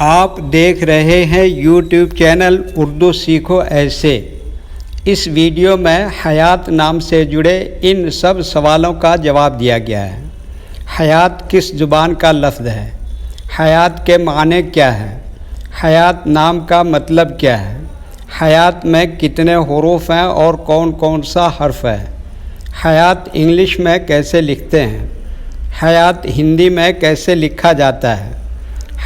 آپ دیکھ رہے ہیں یوٹیوب چینل اردو سیکھو ایسے۔ اس ویڈیو میں حیات نام سے جڑے ان سب سوالوں کا جواب دیا گیا ہے۔ حیات کس زبان کا لفظ ہے؟ حیات کے معنی کیا ہے؟ حیات نام کا مطلب کیا ہے؟ حیات میں کتنے حروف ہیں اور کون کون سا حرف ہے؟ حیات انگلش میں کیسے لکھتے ہیں؟ حیات ہندی میں کیسے لکھا جاتا ہے؟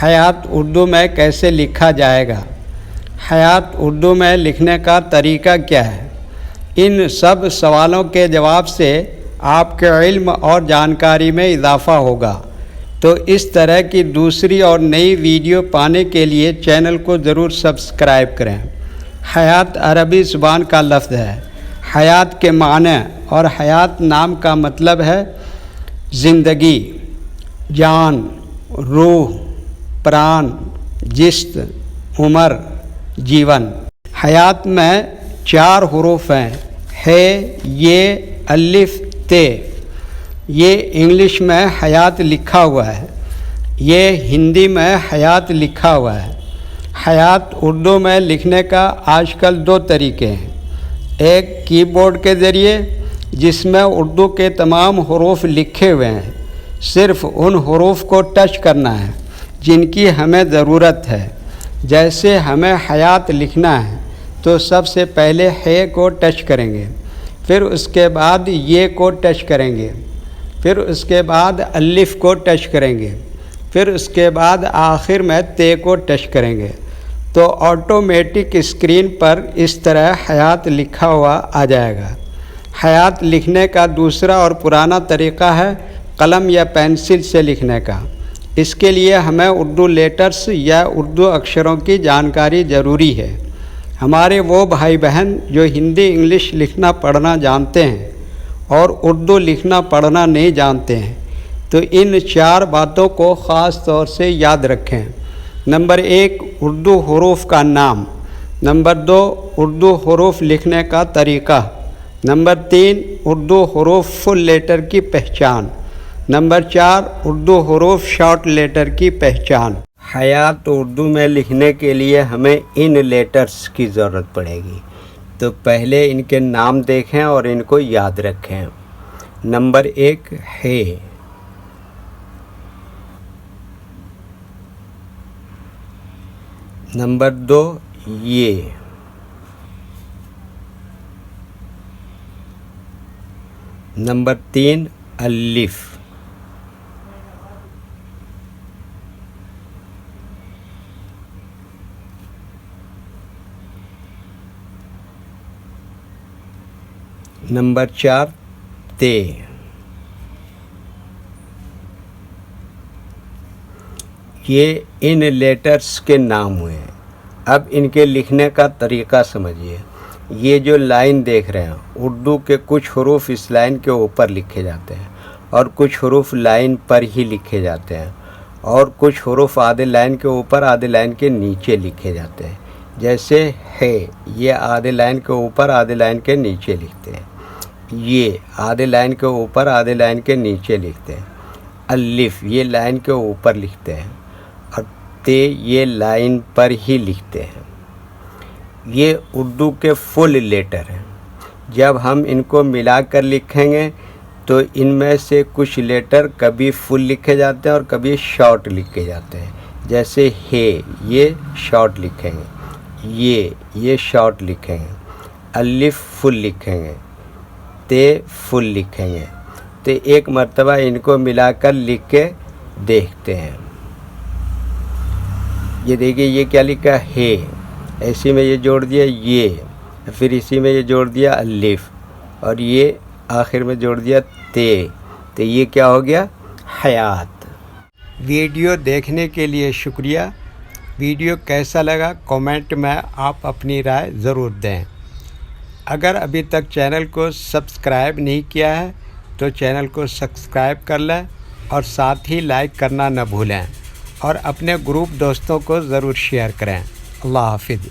حیات اردو میں کیسے لکھا جائے گا؟ حیات اردو میں لکھنے کا طریقہ کیا ہے؟ ان سب سوالوں کے جواب سے آپ کے علم اور جانکاری میں اضافہ ہوگا۔ تو اس طرح کی دوسری اور نئی ویڈیو پانے کے لیے چینل کو ضرور سبسکرائب کریں۔ حیات عربی زبان کا لفظ ہے۔ حیات کے معنی اور حیات نام کا مطلب ہے زندگی، جان، روح، پران، جست، عمر، جیون۔ حیات میں 4 حروف ہیں، ہے، یہ، الف، تے۔ یہ انگلش میں حیات لکھا ہوا ہے، یہ ہندی میں حیات لکھا ہوا ہے۔ حیات اردو میں لکھنے کا آج کل 2 طریقے ہیں، ایک کی بورڈ کے ذریعے جس میں اردو کے تمام حروف لکھے ہوئے ہیں، صرف ان حروف کو ٹچ کرنا ہے جن کی ہمیں ضرورت ہے۔ جیسے ہمیں حیات لکھنا ہے تو سب سے پہلے ہے کو ٹچ کریں گے، پھر اس کے بعد یہ کو ٹچ کریں گے، پھر اس کے بعد الف کو ٹچ کریں گے، پھر اس کے بعد آخر میں تے کو ٹچ کریں گے تو آٹومیٹک اسکرین پر اس طرح حیات لکھا ہوا آ جائے گا۔ حیات لکھنے کا دوسرا اور پرانا طریقہ ہے قلم یا پینسل سے لکھنے کا۔ اس کے لیے ہمیں اردو لیٹرز یا اردو اکشروں کی جانکاری ضروری ہے۔ ہمارے وہ بھائی بہن جو ہندی انگلش لکھنا پڑھنا جانتے ہیں اور اردو لکھنا پڑھنا نہیں جانتے ہیں تو ان 4 باتوں کو خاص طور سے یاد رکھیں۔ نمبر 1، اردو حروف کا نام۔ نمبر 2، اردو حروف لکھنے کا طریقہ۔ نمبر 3، اردو حروف فل لیٹر کی پہچان۔ نمبر 4، اردو حروف شارٹ لیٹر کی پہچان۔ حیات اردو میں لکھنے کے لیے ہمیں ان لیٹرز کی ضرورت پڑے گی، تو پہلے ان کے نام دیکھیں اور ان کو یاد رکھیں۔ نمبر 1 ہے، نمبر 2 یہ، نمبر 3 الف، نمبر 4 تے۔ یہ ان لیٹرز کے نام ہوئے ہیں۔ اب ان کے لکھنے کا طریقہ سمجھیے۔ یہ جو لائن دیکھ رہے ہیں، اردو کے کچھ حروف اس لائن کے اوپر لکھے جاتے ہیں اور کچھ حروف لائن پر ہی لکھے جاتے ہیں اور کچھ حروف آدھے لائن کے اوپر آدھے لائن کے نیچے لکھے جاتے ہیں۔ جیسے ہے، یہ آدھے لائن کے اوپر آدھے لائن کے نیچے لکھتے ہیں۔ یہ آدھے لائن کے اوپر آدھے لائن کے نیچے لکھتے ہیں۔ الف، یہ لائن کے اوپر لکھتے ہیں اور تے، یہ لائن پر ہی لکھتے ہیں۔ یہ اردو کے فل لیٹر ہیں۔ جب ہم ان کو ملا کر لکھیں گے تو ان میں سے کچھ لیٹر کبھی فل لکھے جاتے ہیں اور کبھی شارٹ لکھے جاتے ہیں۔ جیسے ہے، یہ شارٹ لکھیں گے، یہ شارٹ لکھیں گے، الف فل لکھیں گے، تے فل لکھیں گے۔ تو ایک مرتبہ ان کو ملا کر لکھ کے دیکھتے ہیں۔ یہ دیکھیے، یہ کیا لکھا ہے، اسی میں یہ جوڑ دیا یہ، پھر اسی میں یہ جوڑ دیا الف اور یہ آخر میں جوڑ دیا تے، تو یہ کیا ہو گیا، حیات۔ ویڈیو دیکھنے کے لیے شکریہ۔ ویڈیو کیسا لگا کمنٹ میں آپ اپنی رائے ضرور دیں۔ اگر ابھی تک چینل کو سبسکرائب نہیں کیا ہے تو چینل کو سبسکرائب کر لیں اور ساتھ ہی لائک کرنا نہ بھولیں اور اپنے گروپ دوستوں کو ضرور شیئر کریں۔ اللہ حافظ۔